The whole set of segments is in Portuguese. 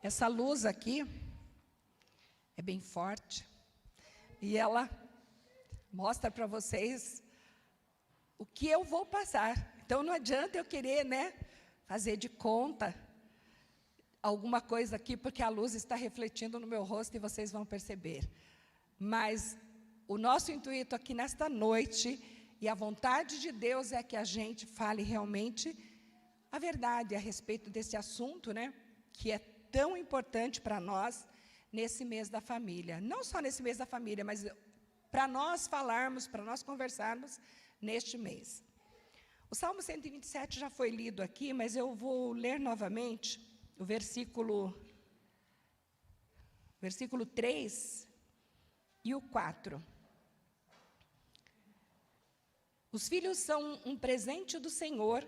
Essa luz aqui é bem forte e ela mostra para vocês o que eu vou passar. Então não adianta eu querer, fazer de conta alguma coisa aqui, porque a luz está refletindo no meu rosto e vocês vão perceber. Mas o nosso intuito aqui nesta noite, e a vontade de Deus é que a gente fale realmente a verdade a respeito desse assunto, que é tão importante para nós nesse mês da família. Não só nesse mês da família, mas para nós falarmos, para nós conversarmos neste mês. O Salmo 127 já foi lido aqui, mas eu vou ler novamente o versículo 3 e o 4. Os filhos são um presente do Senhor,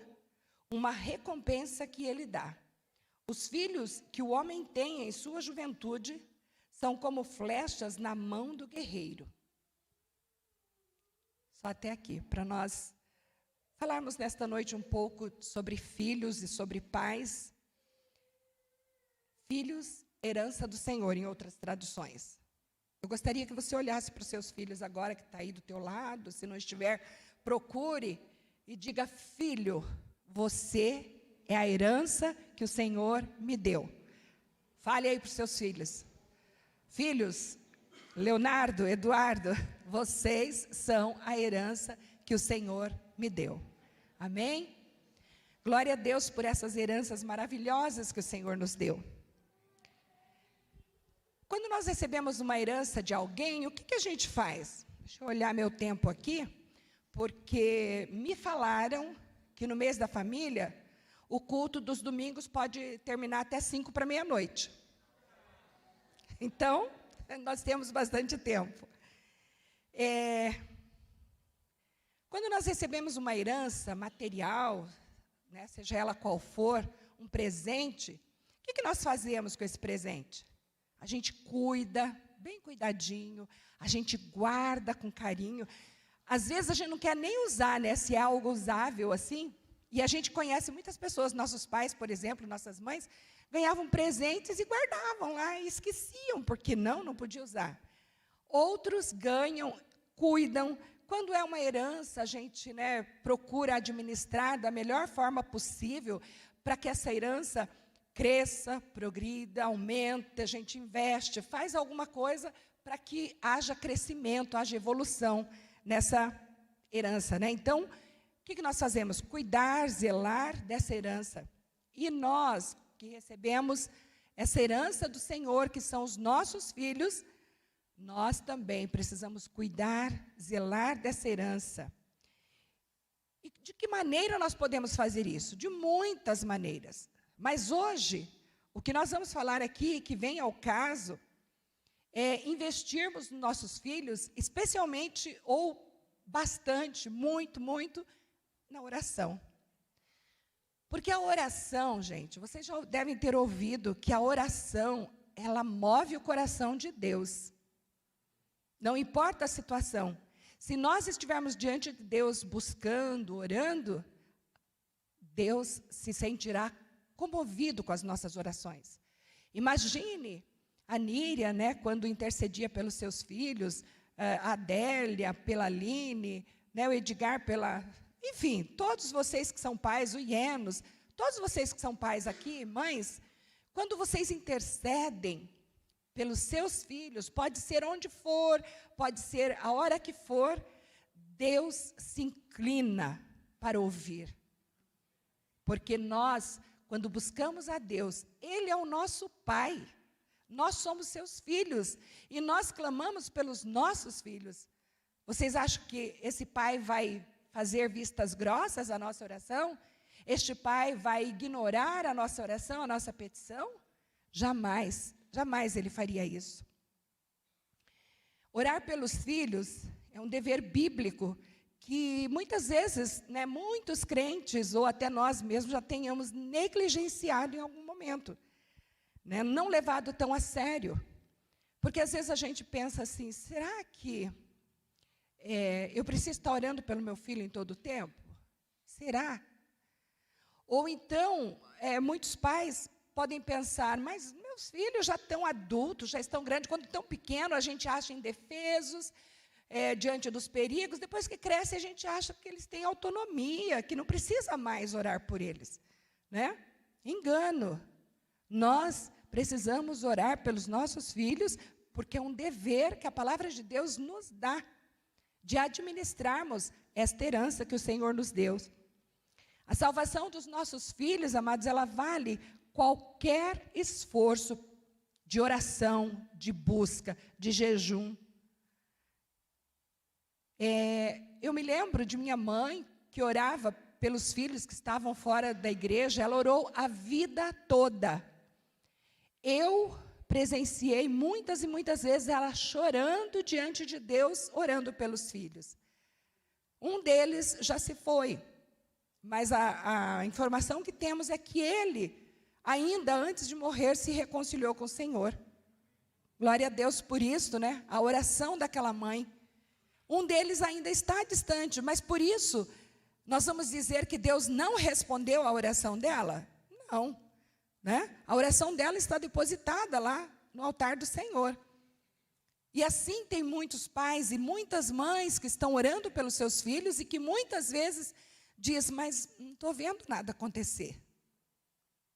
uma recompensa que Ele dá. Os filhos que o homem tem em sua juventude são como flechas na mão do guerreiro. Só até aqui, para nós falarmos nesta noite um pouco sobre filhos e sobre pais. Filhos, herança do Senhor, em outras traduções. Eu gostaria que você olhasse para os seus filhos agora, que está aí do teu lado. Se não estiver, procure e diga: filho, você é a herança que o Senhor me deu. Fale aí para os seus filhos. Filhos, Leonardo, Eduardo, vocês são a herança que o Senhor me deu. Amém? Glória a Deus por essas heranças maravilhosas que o Senhor nos deu. Quando nós recebemos uma herança de alguém, o que a gente faz? Deixa eu olhar meu tempo aqui, porque me falaram que no mês da família, o culto dos domingos pode terminar até 5 para meia-noite. Então, nós temos bastante tempo. Quando nós recebemos uma herança material, seja ela qual for, um presente, o que nós fazemos com esse presente? A gente cuida, bem cuidadinho, a gente guarda com carinho. Às vezes a gente não quer nem usar, se é algo usável assim. E a gente conhece muitas pessoas, nossos pais, por exemplo, nossas mães, ganhavam presentes e guardavam lá e esqueciam, porque não podia usar. Outros ganham, cuidam. Quando é uma herança, a gente procura administrar da melhor forma possível para que essa herança cresça, progrida, aumente, a gente investe, faz alguma coisa para que haja crescimento, haja evolução nessa herança. Então, o que nós fazemos? Cuidar, zelar dessa herança. E nós, que recebemos essa herança do Senhor, que são os nossos filhos, nós também precisamos cuidar, zelar dessa herança. E de que maneira nós podemos fazer isso? De muitas maneiras. Mas hoje, o que nós vamos falar aqui, que vem ao caso, é investirmos nos nossos filhos, especialmente ou bastante, muito, na oração. Porque a oração, gente, vocês já devem ter ouvido que a oração, ela move o coração de Deus. Não importa a situação. Se nós estivermos diante de Deus buscando, orando, Deus se sentirá comovido com as nossas orações. Imagine a Níria, quando intercedia pelos seus filhos, a Adélia pela Aline, o Edgar pela... Enfim, todos vocês que são pais, o Ienos, todos vocês que são pais aqui, mães, quando vocês intercedem pelos seus filhos, pode ser onde for, pode ser a hora que for, Deus se inclina para ouvir. Porque nós, quando buscamos a Deus, Ele é o nosso Pai. Nós somos seus filhos e nós clamamos pelos nossos filhos. Vocês acham que esse Pai vai fazer vistas grossas à nossa oração? Este Pai vai ignorar a nossa oração, a nossa petição? Jamais, jamais Ele faria isso. Orar pelos filhos é um dever bíblico que muitas vezes, muitos crentes, ou até nós mesmos, já tenhamos negligenciado em algum momento. Não levado tão a sério. Porque às vezes a gente pensa assim, será que eu preciso estar orando pelo meu filho em todo o tempo? Será? Ou então, muitos pais podem pensar, mas meus filhos já estão adultos, já estão grandes, quando estão pequenos a gente acha indefesos, diante dos perigos, depois que cresce a gente acha que eles têm autonomia, que não precisa mais orar por eles, né? Engano. Nós precisamos orar pelos nossos filhos, porque é um dever que a palavra de Deus nos dá, de administrarmos esta herança que o Senhor nos deu. A salvação dos nossos filhos, amados, ela vale qualquer esforço de oração, de busca, de jejum. Eu me lembro de minha mãe, que orava pelos filhos que estavam fora da igreja, ela orou a vida toda. Eu presenciei muitas e muitas vezes ela chorando diante de Deus, orando pelos filhos. Um deles já se foi, mas a informação que temos é que ele, ainda antes de morrer, se reconciliou com o Senhor. Glória a Deus por isso, né? A oração daquela mãe. Um deles ainda está distante, mas por isso, nós vamos dizer que Deus não respondeu à oração dela? Não, né? A oração dela está depositada lá no altar do Senhor. E assim tem muitos pais e muitas mães que estão orando pelos seus filhos e que muitas vezes diz, mas não estou vendo nada acontecer.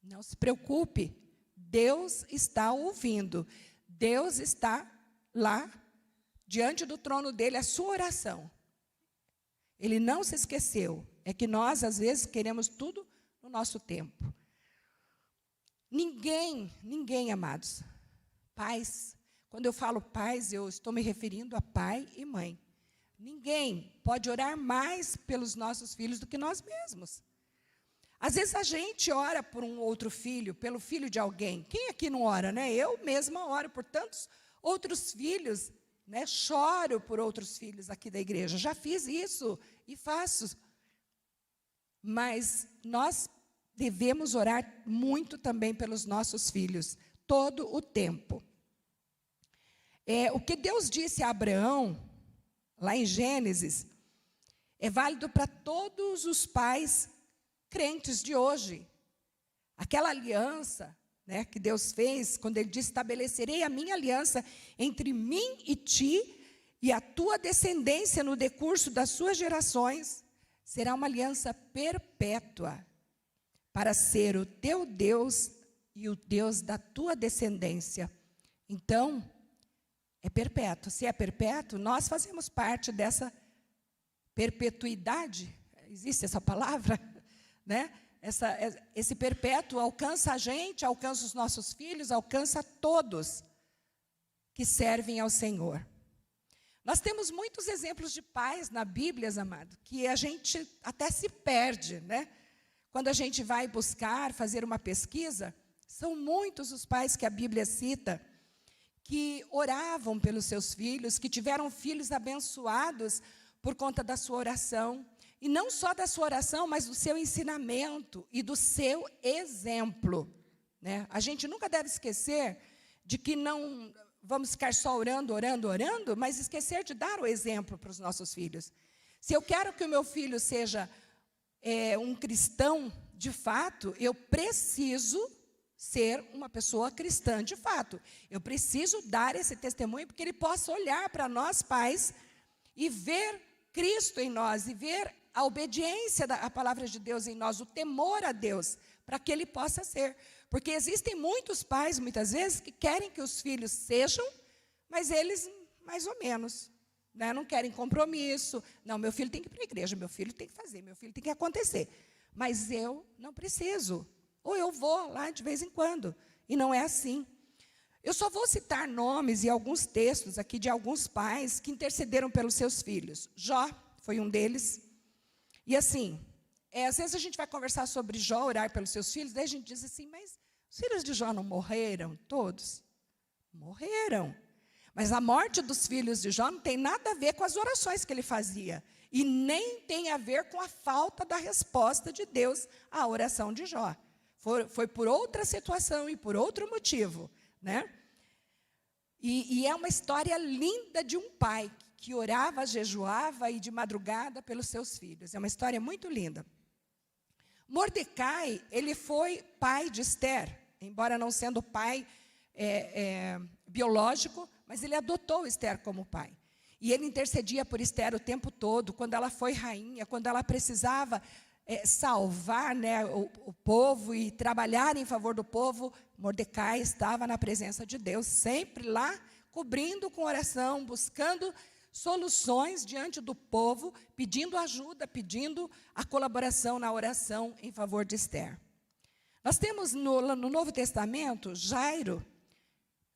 Não se preocupe, Deus está ouvindo, Deus está lá, diante do trono dele, a sua oração. Ele não se esqueceu. É que nós, às vezes, queremos tudo no nosso tempo. Ninguém, amados, pais, quando eu falo pais, eu estou me referindo a pai e mãe. Ninguém pode orar mais pelos nossos filhos do que nós mesmos. Às vezes a gente ora por um outro filho, pelo filho de alguém. Quem aqui não ora, né? Eu mesma oro por tantos outros filhos, né? Choro por outros filhos aqui da igreja. Já fiz isso e faço. Mas nós devemos orar muito também pelos nossos filhos, todo o tempo. O que Deus disse a Abraão, lá em Gênesis, é válido para todos os pais crentes de hoje. Aquela aliança, né, que Deus fez, quando Ele disse, estabelecerei a minha aliança entre mim e ti, e a tua descendência no decurso das suas gerações, será uma aliança perpétua, para ser o teu Deus e o Deus da tua descendência. Então, é perpétuo. Se é perpétuo, nós fazemos parte dessa perpetuidade. Existe essa palavra? Né? Esse perpétuo alcança a gente, alcança os nossos filhos, alcança todos que servem ao Senhor. Nós temos muitos exemplos de pais na Bíblia, amado, que a gente até se perde, né? Quando a gente vai buscar, fazer uma pesquisa, são muitos os pais que a Bíblia cita, que oravam pelos seus filhos, que tiveram filhos abençoados por conta da sua oração. E não só da sua oração, mas do seu ensinamento e do seu exemplo, né? A gente nunca deve esquecer de que não vamos ficar só orando, mas esquecer de dar o exemplo para os nossos filhos. Se eu quero que o meu filho seja um cristão de fato, eu preciso ser uma pessoa cristã de fato. Eu preciso dar esse testemunho porque ele possa olhar para nós pais e ver Cristo em nós e ver a obediência da palavra de Deus em nós, o temor a Deus, para que ele possa ser. Porque existem muitos pais, muitas vezes, que querem que os filhos sejam, mas eles, mais ou menos, né, não querem compromisso. Não, meu filho tem que ir para a igreja, meu filho tem que fazer, meu filho tem que acontecer. Mas eu não preciso. Ou eu vou lá de vez em quando. E não é assim. Eu só vou citar nomes e alguns textos aqui de alguns pais que intercederam pelos seus filhos. Jó foi um deles. E assim, às vezes a gente vai conversar sobre Jó, orar pelos seus filhos, daí a gente diz assim, mas os filhos de Jó não morreram todos? Morreram. Mas a morte dos filhos de Jó não tem nada a ver com as orações que ele fazia. E nem tem a ver com a falta da resposta de Deus à oração de Jó. Foi por outra situação e por outro motivo, né? E é uma história linda de um pai que orava, jejuava e de madrugada pelos seus filhos. É uma história muito linda. Mordecai, ele foi pai de Ester, embora não sendo pai biológico, mas ele adotou Ester como pai. E ele intercedia por Ester o tempo todo, quando ela foi rainha, quando ela precisava salvar, né, o povo e trabalhar em favor do povo. Mordecai estava na presença de Deus, sempre lá, cobrindo com oração, buscando soluções diante do povo, pedindo ajuda, pedindo a colaboração na oração em favor de Ester. Nós temos no Novo Testamento, Jairo.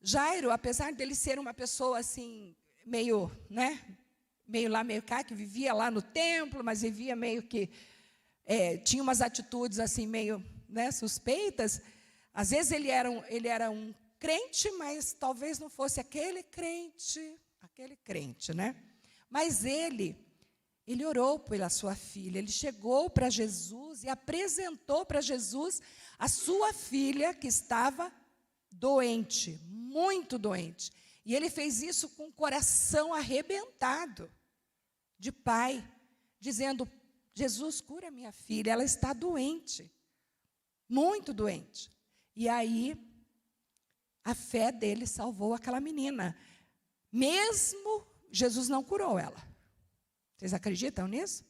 Jairo, apesar dele ser uma pessoa assim, meio lá, meio cá, que vivia lá no templo, mas vivia meio que, tinha umas atitudes assim, meio, né, suspeitas. Às vezes ele era um crente, mas talvez não fosse aquele crente, né? Mas ele orou pela sua filha, ele chegou para Jesus e apresentou para Jesus a sua filha que estava doente, muito doente. E ele fez isso com o coração arrebentado de pai, dizendo: Jesus, cura minha filha, ela está doente, muito doente. E aí, a fé dele salvou aquela menina. Mesmo Jesus não curou ela. Vocês acreditam nisso?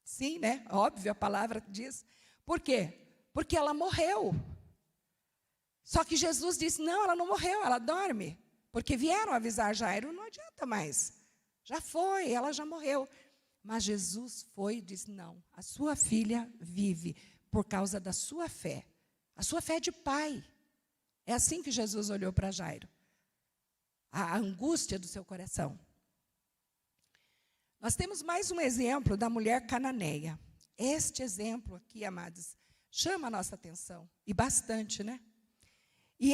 Sim, né? Óbvio, a palavra diz. Por quê? Porque ela morreu. Só que Jesus disse: não, ela não morreu, ela dorme. Porque vieram avisar Jairo, não adianta mais. Já foi, ela já morreu. Mas Jesus foi e disse: não, a sua filha vive por causa da sua fé. A sua fé é de pai. É assim que Jesus olhou para Jairo. A angústia do seu coração. Nós temos mais um exemplo da mulher cananeia. Este exemplo aqui, amados, chama a nossa atenção, e bastante, né? E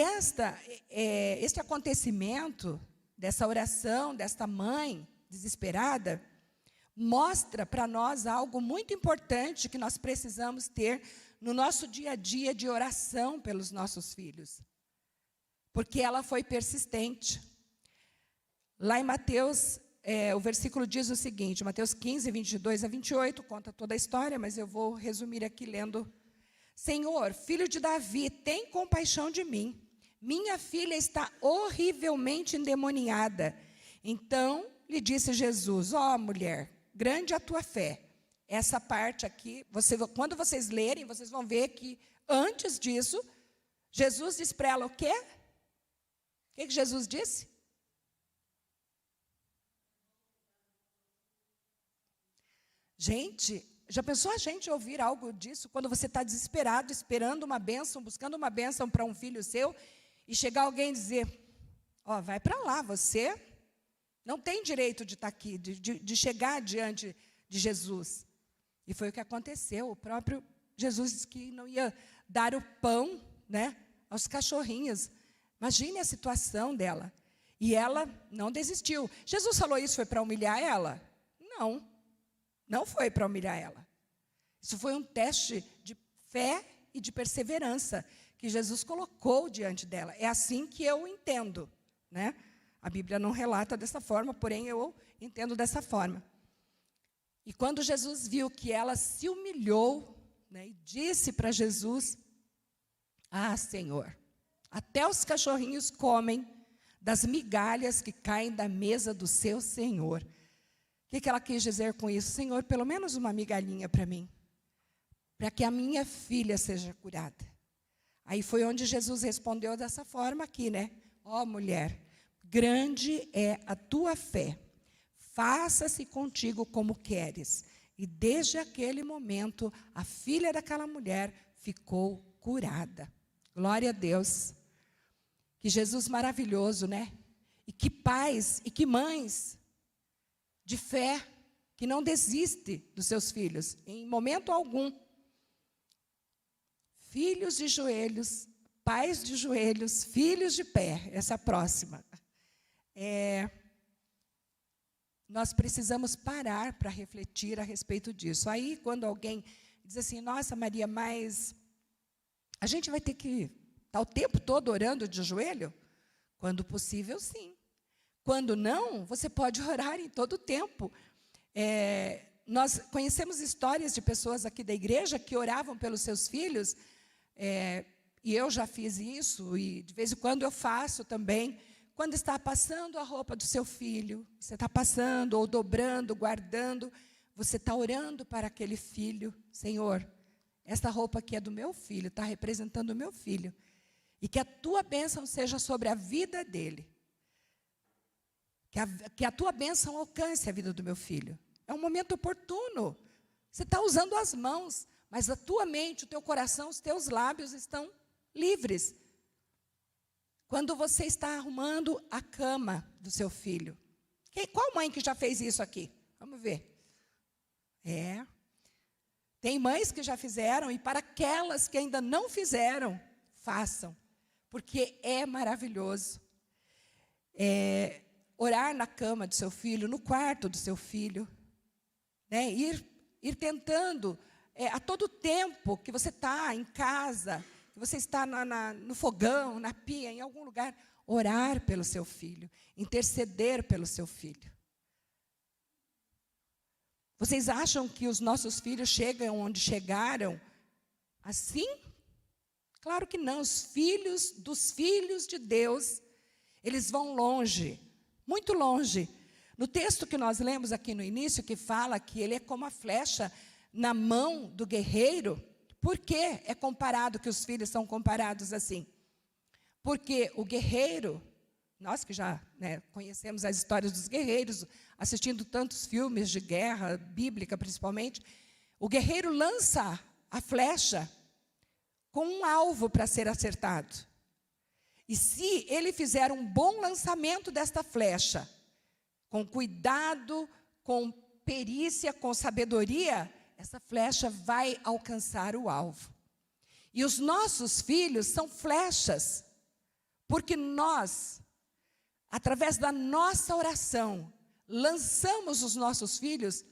este acontecimento, dessa oração, desta mãe desesperada, mostra para nós algo muito importante que nós precisamos ter no nosso dia a dia de oração pelos nossos filhos. Porque ela foi persistente. Lá em Mateus, o versículo diz o seguinte, Mateus 15, 22 a 28, conta toda a história, mas eu vou resumir aqui lendo. Senhor, filho de Davi, tem compaixão de mim. Minha filha está horrivelmente endemoniada. Então, lhe disse Jesus: ó, mulher, grande a tua fé. Essa parte aqui, quando vocês lerem, vocês vão ver que, antes disso, Jesus disse para ela o quê? O que Jesus disse? Gente, já pensou a gente ouvir algo disso quando você está desesperado, esperando uma bênção, buscando uma bênção para um filho seu, e chegar alguém e dizer: ó, vai para lá, você não tem direito de estar aqui, de chegar diante de Jesus. E foi o que aconteceu. O próprio Jesus disse que não ia dar o pão, né, aos cachorrinhos. Imagine a situação dela. E ela não desistiu. Jesus falou isso, foi para humilhar ela? Não. Não foi para humilhar ela. Isso foi um teste de fé e de perseverança que Jesus colocou diante dela. É assim que eu entendo, né? A Bíblia não relata dessa forma, porém eu entendo dessa forma. E quando Jesus viu que ela se humilhou, né, e disse para Jesus: ah, Senhor, até os cachorrinhos comem das migalhas que caem da mesa do seu Senhor. O que ela quis dizer com isso? Senhor, pelo menos uma migalhinha para mim, para que a minha filha seja curada. Aí foi onde Jesus respondeu dessa forma aqui, né? Ó, mulher, grande é a tua fé, faça-se contigo como queres. E desde aquele momento, a filha daquela mulher ficou curada. Glória a Deus. Que Jesus maravilhoso, né? E que pais e que mães de fé, que não desiste dos seus filhos, em momento algum. Filhos de joelhos, pais de joelhos, filhos de pé, essa próxima. Nós precisamos parar para refletir a respeito disso. Aí, quando alguém diz assim: nossa, Maria, mas a gente vai ter que estar o tempo todo orando de joelho? Quando possível, sim. Quando não, você pode orar em todo o tempo. Nós conhecemos histórias de pessoas aqui da igreja que oravam pelos seus filhos, e eu já fiz isso, e de vez em quando eu faço também. Quando está passando a roupa do seu filho, você está passando, ou dobrando, guardando, você está orando para aquele filho. Senhor, esta roupa aqui é do meu filho, está representando o meu filho. E que a tua bênção seja sobre a vida dele. Que a tua bênção alcance a vida do meu filho. É um momento oportuno. Você está usando as mãos, mas a tua mente, o teu coração, os teus lábios estão livres. Quando você está arrumando a cama do seu filho. Qual mãe que já fez isso aqui? Vamos ver. Tem mães que já fizeram, e para aquelas que ainda não fizeram, façam. Porque é maravilhoso. Orar na cama do seu filho, no quarto do seu filho. Né? Ir tentando, a todo tempo que você está em casa, que você está no fogão, na pia, em algum lugar, orar pelo seu filho, interceder pelo seu filho. Vocês acham que os nossos filhos chegam onde chegaram assim? Claro que não. Os filhos dos filhos de Deus, eles vão longe, muito longe. No texto que nós lemos aqui no início, que fala que ele é como a flecha na mão do guerreiro. Por que é comparado, que os filhos são comparados assim? Porque o guerreiro, nós que já conhecemos as histórias dos guerreiros, assistindo tantos filmes de guerra, bíblica principalmente, o guerreiro lança a flecha com um alvo para ser acertado. E se ele fizer um bom lançamento desta flecha, com cuidado, com perícia, com sabedoria, essa flecha vai alcançar o alvo. E os nossos filhos são flechas, porque nós, através da nossa oração, lançamos os nossos filhos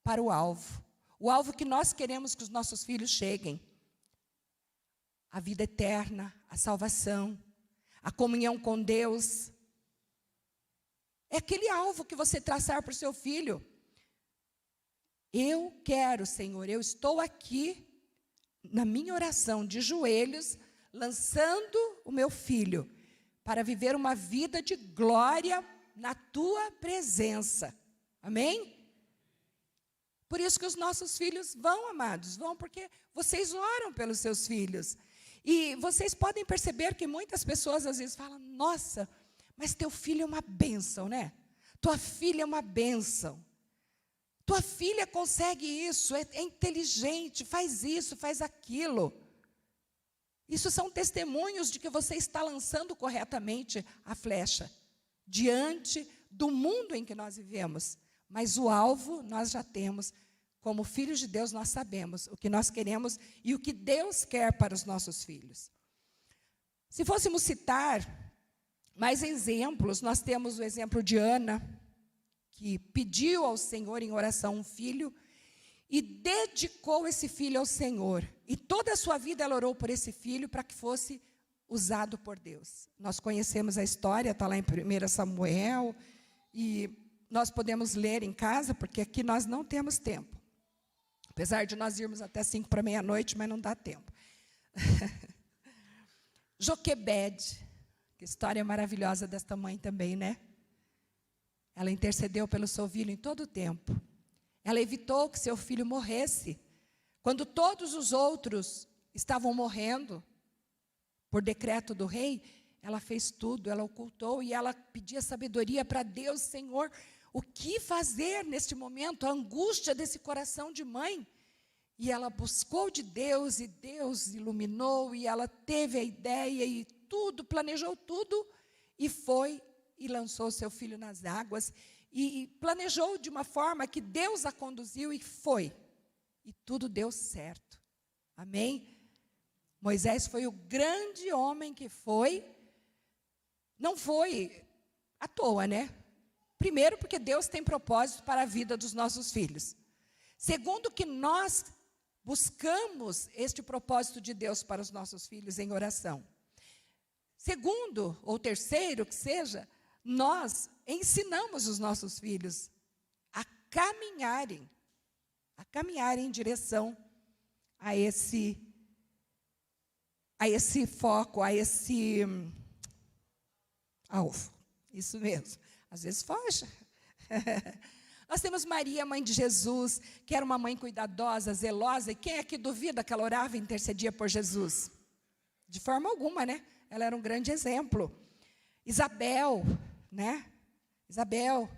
para o alvo que nós queremos que os nossos filhos cheguem. A vida eterna, a salvação, a comunhão com Deus. É aquele alvo que você traçar para o seu filho. Eu quero, Senhor, eu estou aqui na minha oração de joelhos, lançando o meu filho para viver uma vida de glória na tua presença. Amém? Por isso que os nossos filhos vão, amados, vão porque vocês oram pelos seus filhos. E vocês podem perceber que muitas pessoas às vezes falam, nossa, mas teu filho é uma bênção, né? Tua filha é uma bênção. Tua filha consegue isso, é inteligente, faz isso, faz aquilo. Isso são testemunhos de que você está lançando corretamente a flecha diante do mundo em que nós vivemos. Mas o alvo nós já temos. Como filhos de Deus, nós sabemos o que nós queremos e o que Deus quer para os nossos filhos. Se fôssemos citar mais exemplos, nós temos o exemplo de Ana, que pediu ao Senhor em oração um filho e dedicou esse filho ao Senhor. E toda a sua vida ela orou por esse filho para que fosse usado por Deus. Nós conhecemos a história, está lá em 1 Samuel, e nós podemos ler em casa, porque aqui nós não temos tempo. Apesar de nós irmos até 5 para meia-noite, mas não dá tempo. Joquebede, que história maravilhosa desta mãe também, né? Ela intercedeu pelo seu filho em todo o tempo. Ela evitou que seu filho morresse. Quando todos os outros estavam morrendo, por decreto do rei, ela fez tudo, ela ocultou e ela pedia sabedoria para Deus, Senhor, o que fazer neste momento, a angústia desse coração de mãe. E ela buscou de Deus, e Deus iluminou, e ela teve a ideia, e tudo, planejou tudo, e foi e lançou seu filho nas águas, e planejou de uma forma que Deus a conduziu, e foi. E tudo deu certo. Amém? Moisés foi o grande homem que foi, não foi à toa, né? Primeiro, porque Deus tem propósito para a vida dos nossos filhos. Segundo, que nós buscamos este propósito de Deus para os nossos filhos em oração. Segundo, ou terceiro, que seja, nós ensinamos os nossos filhos a caminharem em direção a esse foco, a esse alvo. Isso mesmo. Às vezes foge. Nós temos Maria, mãe de Jesus, que era uma mãe cuidadosa, zelosa, e quem é que duvida que ela orava e intercedia por Jesus? De forma alguma, né? Ela era um grande exemplo. Isabel, né? Isabel,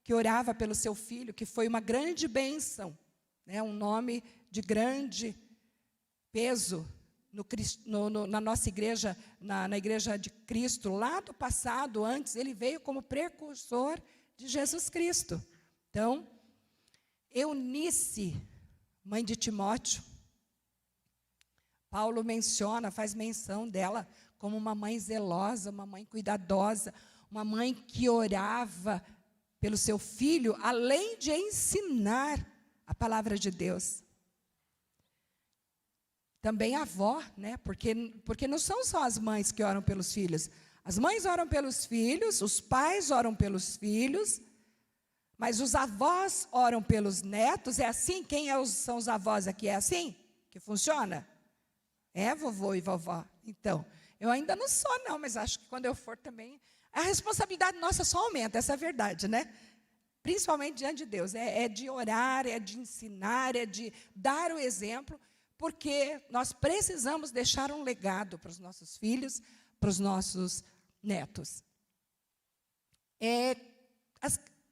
que orava pelo seu filho, que foi uma grande bênção, né? Um nome de grande peso na nossa igreja, na igreja de Cristo. Lá do passado, antes, ele veio como precursor de Jesus Cristo. Então, Eunice, mãe de Timóteo, Paulo faz menção dela como uma mãe zelosa, uma mãe cuidadosa, uma mãe que orava pelo seu filho, além de ensinar a palavra de Deus. Também a avó, né? Porque não são só as mães que oram pelos filhos. As mães oram pelos filhos, os pais oram pelos filhos, mas os avós oram pelos netos. É assim? São os avós aqui? É assim que funciona? É, vovô e vovó? Então, eu ainda não sou, não, mas acho que quando eu for também, a responsabilidade nossa só aumenta, essa é a verdade, né? Principalmente diante de Deus. É de orar, é de ensinar, é de dar o exemplo, porque nós precisamos deixar um legado para os nossos filhos, para os nossos netos.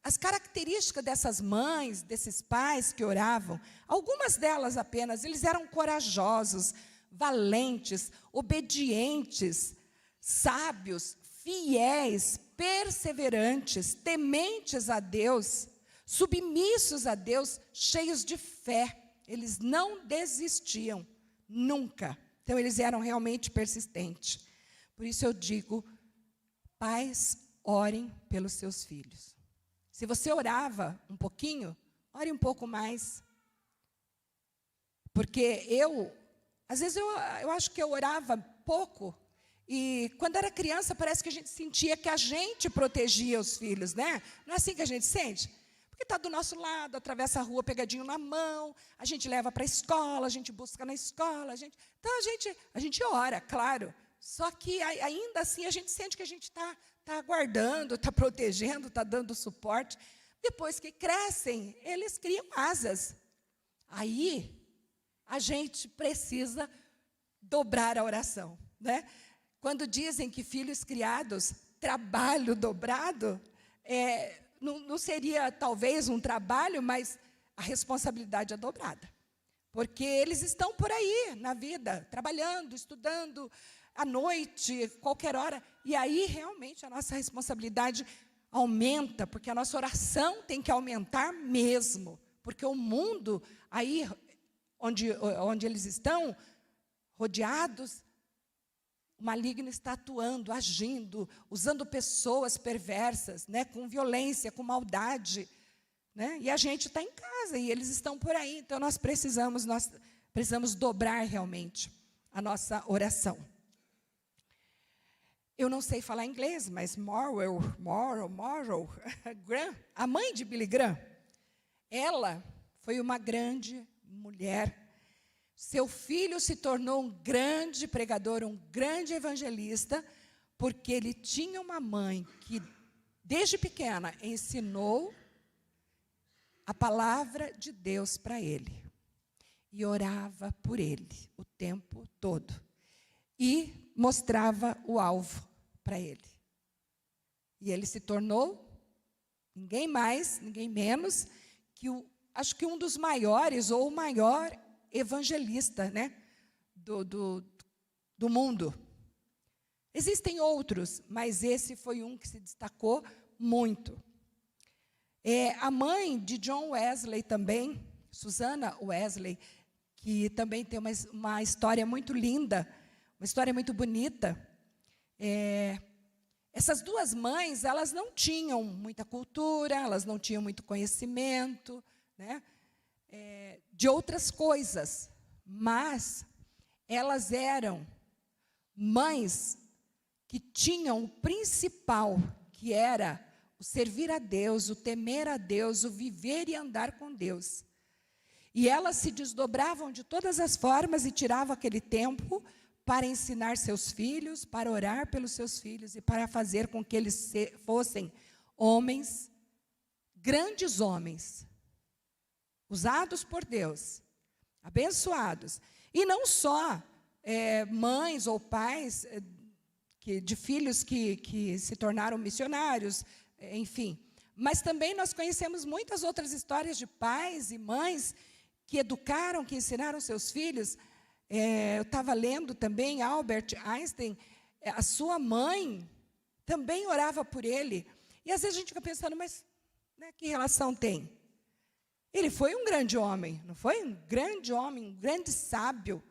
As características dessas mães, desses pais que oravam, algumas delas apenas, eles eram corajosos, valentes, obedientes, sábios, fiéis, perseverantes, tementes a Deus, submissos a Deus, cheios de fé. Eles não desistiam, nunca. Então, eles eram realmente persistentes. Por isso eu digo, pais, orem pelos seus filhos. Se você orava um pouquinho, ore um pouco mais. Porque às vezes eu acho que eu orava pouco, e quando era criança parece que a gente sentia que a gente protegia os filhos, né? Não é assim que a gente sente? Porque está do nosso lado, atravessa a rua pegadinho na mão, a gente leva para a escola, a gente busca na escola, então a gente ora, claro. Só que ainda assim a gente sente que a gente está aguardando, está protegendo, está dando suporte. Depois que crescem, eles criam asas. Aí a gente precisa dobrar a oração, né? Quando dizem que filhos criados, trabalho dobrado, não seria talvez um trabalho, mas a responsabilidade é dobrada. Porque eles estão por aí na vida, trabalhando, estudando, à noite, qualquer hora. E aí, realmente, a nossa responsabilidade aumenta, porque a nossa oração tem que aumentar mesmo. Porque o mundo, aí onde eles estão, rodeados, o maligno está atuando, agindo, usando pessoas perversas, né, com violência, com maldade, né? E a gente está em casa e eles estão por aí. Então nós precisamos dobrar realmente a nossa oração. Eu não sei falar inglês, mas Moral, Graham, a mãe de Billy Graham, ela foi uma grande mulher. Seu filho se tornou um grande pregador, um grande evangelista, porque ele tinha uma mãe que, desde pequena, ensinou a palavra de Deus para ele. E orava por ele o tempo todo. E mostrava o alvo para ele. E ele se tornou, ninguém mais, ninguém menos, que acho que um dos maiores, ou o maior evangelista, né, do mundo. Existem outros, mas esse foi um que se destacou muito. A mãe de John Wesley também, Susana Wesley, que também tem uma história muito linda, uma história muito bonita. Essas duas mães, elas não tinham muita cultura, elas não tinham muito conhecimento, né, de outras coisas, mas elas eram mães que tinham o principal, que era o servir a Deus, o temer a Deus, o viver e andar com Deus. E elas se desdobravam de todas as formas e tiravam aquele tempo para ensinar seus filhos, para orar pelos seus filhos e para fazer com que eles fossem homens, grandes homens, usados por Deus, abençoados. E não só mães ou pais de filhos que se tornaram missionários, enfim. Mas também nós conhecemos muitas outras histórias de pais e mães que educaram, que ensinaram seus filhos. Eu estava lendo também, Albert Einstein, a sua mãe também orava por ele. E às vezes a gente fica pensando, mas que relação tem? Ele foi um grande homem, não foi? Um grande homem, um grande sábio,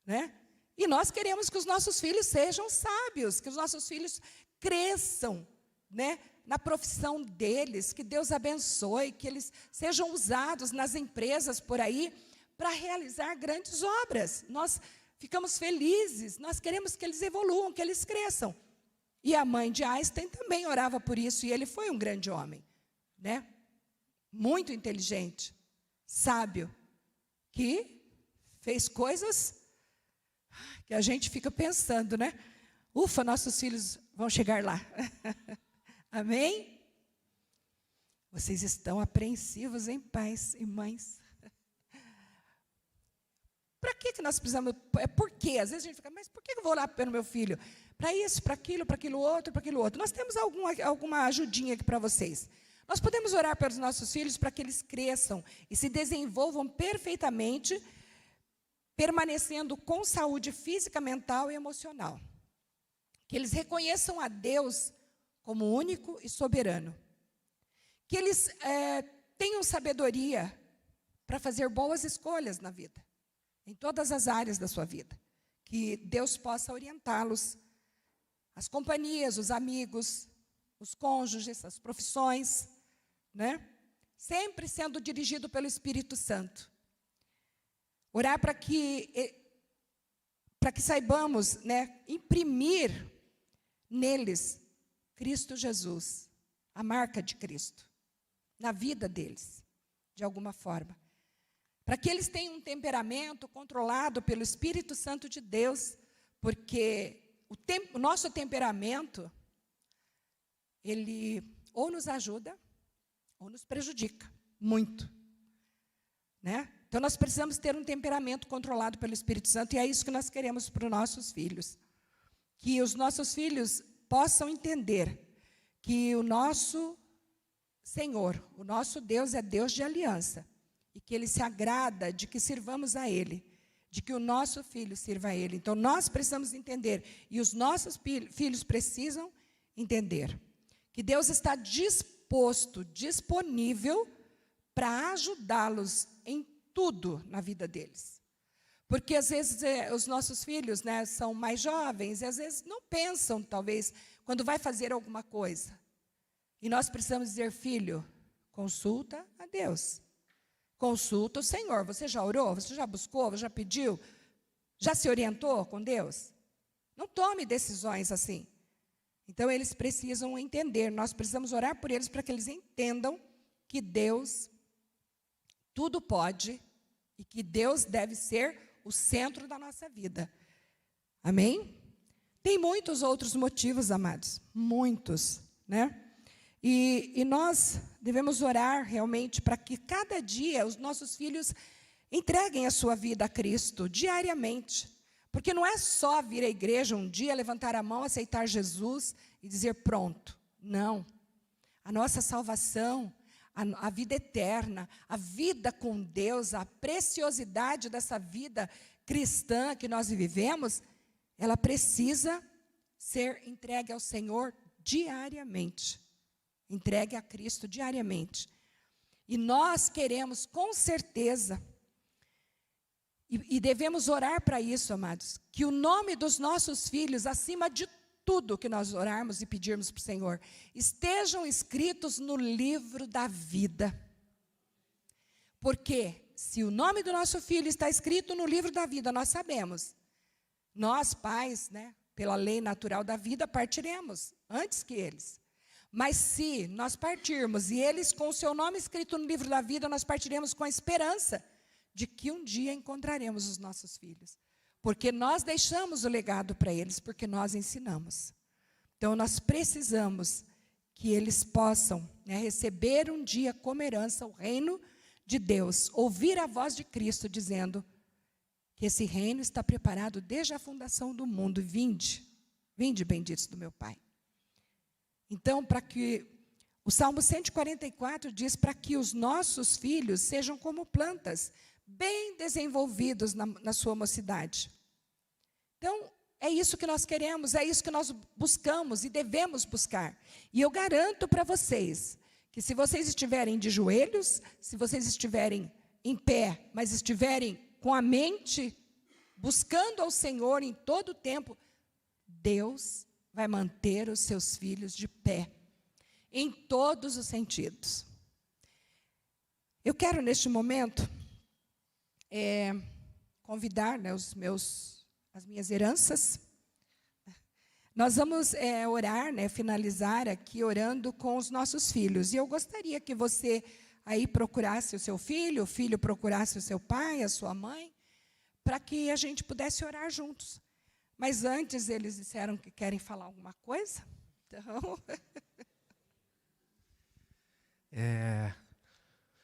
né? E nós queremos que os nossos filhos sejam sábios, que os nossos filhos cresçam, né, na profissão deles, que Deus abençoe, que eles sejam usados nas empresas por aí para realizar grandes obras. Nós ficamos felizes, nós queremos que eles evoluam, que eles cresçam. E a mãe de Einstein também orava por isso, e ele foi um grande homem, né? Muito inteligente, sábio, que fez coisas que a gente fica pensando, né? Ufa, nossos filhos vão chegar lá. Amém? Vocês estão apreensivos, hein, pais e mães? Para que nós precisamos? Por quê? Às vezes a gente fica, mas por que eu vou orar pelo meu filho? Para isso, para aquilo outro, para aquilo outro. Nós temos alguma ajudinha aqui para vocês. Nós podemos orar pelos nossos filhos para que eles cresçam e se desenvolvam perfeitamente, permanecendo com saúde física, mental e emocional. Que eles reconheçam a Deus como único e soberano. Que eles tenham sabedoria para fazer boas escolhas na vida, em todas as áreas da sua vida. Que Deus possa orientá-los, as companhias, os amigos, os cônjuges, as profissões, né? Sempre sendo dirigido pelo Espírito Santo. Orar para que saibamos, né, imprimir neles Cristo Jesus, a marca de Cristo, na vida deles, de alguma forma. Para que eles tenham um temperamento controlado pelo Espírito Santo de Deus, porque o nosso temperamento, ele ou nos ajuda, ou nos prejudica, muito. Né? Então, nós precisamos ter um temperamento controlado pelo Espírito Santo, e é isso que nós queremos para os nossos filhos. Que os nossos filhos possam entender que o nosso Senhor, o nosso Deus é Deus de aliança, e que Ele se agrada de que sirvamos a Ele, de que o nosso filho sirva a Ele. Então, nós precisamos entender, e os nossos filhos precisam entender, que Deus está disponível para ajudá-los em tudo na vida deles. Porque, às vezes, os nossos filhos, né, são mais jovens, e às vezes não pensam, talvez, quando vai fazer alguma coisa. E nós precisamos dizer, filho, consulta a Deus. Consulta o Senhor. Você já orou? Você já buscou? Você já pediu? Já se orientou com Deus? Não tome decisões assim. Então, eles precisam entender. Nós precisamos orar por eles para que eles entendam que Deus tudo pode e que Deus deve ser o centro da nossa vida. Amém? Tem muitos outros motivos, amados. Muitos, né? E nós devemos orar realmente para que cada dia os nossos filhos entreguem a sua vida a Cristo, diariamente. Porque não é só vir à igreja um dia, levantar a mão, aceitar Jesus e dizer pronto. Não. A nossa salvação, a vida eterna, a vida com Deus, a preciosidade dessa vida cristã que nós vivemos, ela precisa ser entregue ao Senhor diariamente. Entregue a Cristo diariamente. E nós queremos, com certeza, e devemos orar para isso, amados, que o nome dos nossos filhos, acima de tudo que nós orarmos e pedirmos para o Senhor, estejam escritos no livro da vida. Porque se o nome do nosso filho está escrito no livro da vida, nós sabemos, nós pais, né, pela lei natural da vida, partiremos antes que eles. Mas se nós partirmos, e eles com o seu nome escrito no livro da vida, nós partiremos com a esperança de que um dia encontraremos os nossos filhos. Porque nós deixamos o legado para eles, porque nós ensinamos. Então, nós precisamos que eles possam, né, receber um dia como herança o reino de Deus, ouvir a voz de Cristo dizendo que esse reino está preparado desde a fundação do mundo. Vinde, benditos do meu Pai. Então, para que o Salmo 144 diz para que os nossos filhos sejam como plantas, bem desenvolvidos na sua mocidade. Então, é isso que nós queremos, é isso que nós buscamos e devemos buscar. E eu garanto para vocês que se vocês estiverem de joelhos, se vocês estiverem em pé, mas estiverem com a mente buscando ao Senhor em todo o tempo, Deus vai manter os seus filhos de pé, em todos os sentidos. Eu quero, neste momento, convidar, né, as minhas heranças. Nós vamos orar, né, finalizar aqui orando com os nossos filhos. E eu gostaria que você aí procurasse o seu filho, o filho procurasse o seu pai, a sua mãe, para que a gente pudesse orar juntos. Mas antes eles disseram que querem falar alguma coisa. Então...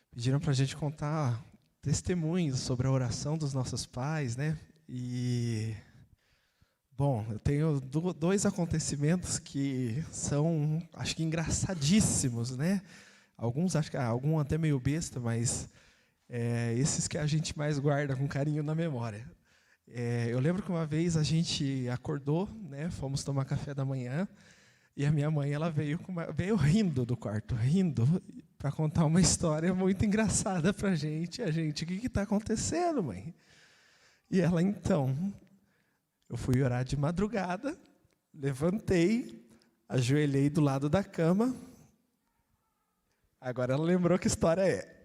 Pediram para a gente contar testemunhos sobre a oração dos nossos pais, né? E, bom, eu tenho dois acontecimentos que são, acho que engraçadíssimos, né? Alguns, acho que algum até meio besta, mas esses que a gente mais guarda com carinho na memória. Eu lembro que uma vez a gente acordou, né? Fomos tomar café da manhã, e a minha mãe ela veio rindo do quarto, rindo, para contar uma história muito engraçada para a gente. O que está acontecendo, mãe? E ela, então, eu fui orar de madrugada, levantei, ajoelhei do lado da cama. Agora ela lembrou que história é.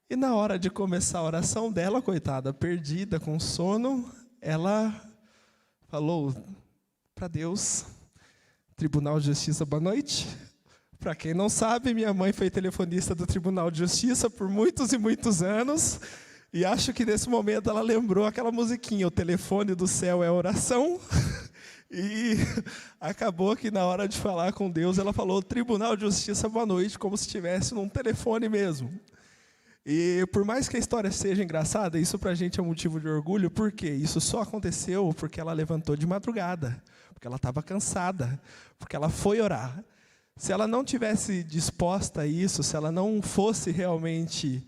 E na hora de começar a oração dela, coitada, perdida, com sono, ela falou para Deus: Tribunal de Justiça, boa noite. Para quem não sabe, minha mãe foi telefonista do Tribunal de Justiça por muitos e muitos anos. E acho que nesse momento ela lembrou aquela musiquinha, o telefone do céu é oração. E acabou que na hora de falar com Deus, ela falou: Tribunal de Justiça, boa noite, como se estivesse num telefone mesmo. E por mais que a história seja engraçada, isso para a gente é um motivo de orgulho, porque isso só aconteceu porque ela levantou de madrugada, porque ela estava cansada, porque ela foi orar. Se ela não tivesse disposta a isso, se ela não fosse realmente,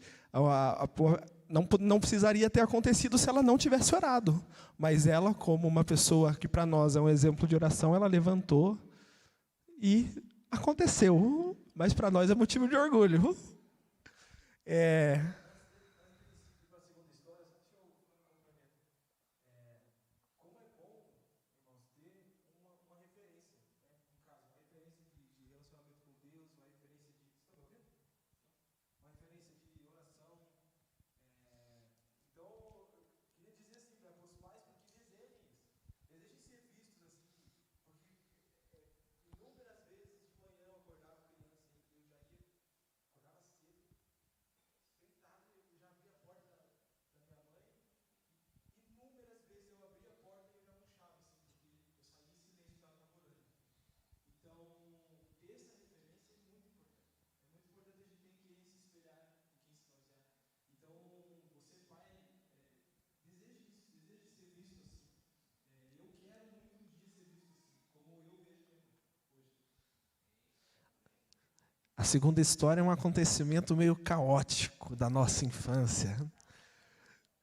não precisaria ter acontecido se ela não tivesse orado. Mas ela, como uma pessoa que para nós é um exemplo de oração, ela levantou e aconteceu. Mas para nós é motivo de orgulho. A segunda história é um acontecimento meio caótico da nossa infância.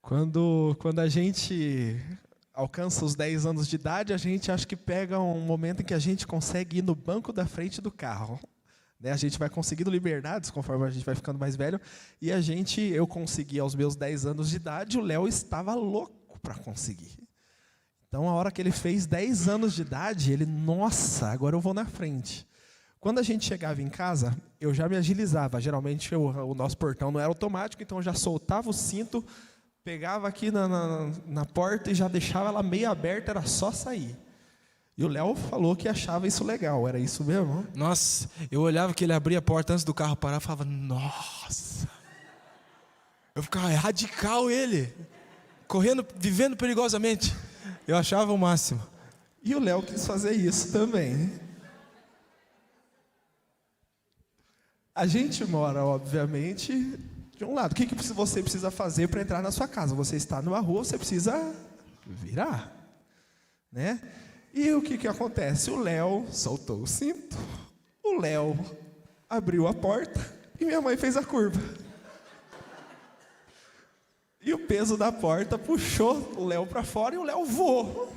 Quando a gente alcança os 10 anos de idade, a gente acha que pega um momento em que a gente consegue ir no banco da frente do carro. Né? A gente vai conseguindo liberdades conforme a gente vai ficando mais velho. E eu consegui aos meus 10 anos de idade, o Léo estava louco para conseguir. Então, a hora que ele fez 10 anos de idade, ele, nossa, agora eu vou na frente. Quando a gente chegava em casa, eu já me agilizava. Geralmente, o nosso portão não era automático, então eu já soltava o cinto, pegava aqui na porta e já deixava ela meio aberta, era só sair. E o Léo falou que achava isso legal, era isso mesmo? Nossa, eu olhava que ele abria a porta antes do carro parar e falava, nossa. Eu ficava, é radical ele. Correndo, vivendo perigosamente. Eu achava o máximo. E o Léo quis fazer isso também. A gente mora, obviamente, de um lado. O que você precisa fazer para entrar na sua casa? Você está numa rua, você precisa virar, né? E o que acontece? O Léo soltou o cinto, o Léo abriu a porta e minha mãe fez a curva. E o peso da porta puxou o Léo para fora e o Léo voou.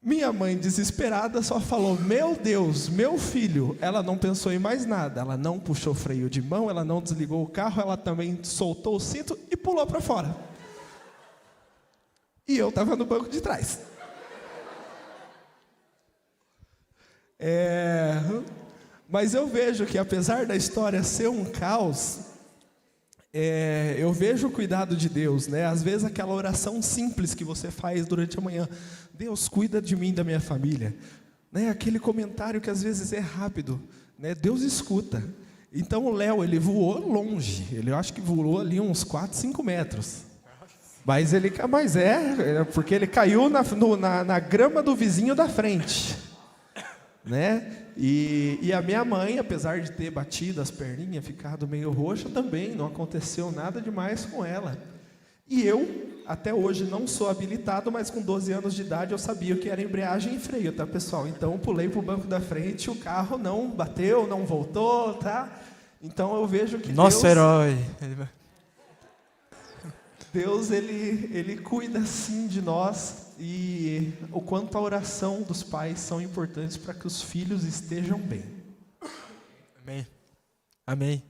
Minha mãe, desesperada, só falou, meu Deus, meu filho. Ela não pensou em mais nada, ela não puxou freio de mão, ela não desligou o carro, ela também soltou o cinto e pulou para fora. E eu estava no banco de trás. Mas eu vejo que, apesar da história ser um caos, eu vejo o cuidado de Deus, né? Às vezes aquela oração simples que você faz durante a manhã, Deus, cuida de mim e da minha família, né? Aquele comentário que às vezes é rápido, né? Deus escuta. Então o Léo, ele voou longe, eu acho que voou ali uns 4, 5 metros. Mas porque ele caiu na grama do vizinho da frente, né? E a minha mãe, apesar de ter batido as perninhas, ficado meio roxa, também não aconteceu nada demais com ela. E eu, até hoje, não sou habilitado, mas com 12 anos de idade eu sabia o que era embreagem e freio, tá, pessoal? Então eu pulei para o banco da frente, o carro não bateu, não voltou, tá? Então eu vejo que nosso herói. Deus, ele cuida sim de nós, e o quanto a oração dos pais são importantes para que os filhos estejam bem. Amém. Amém.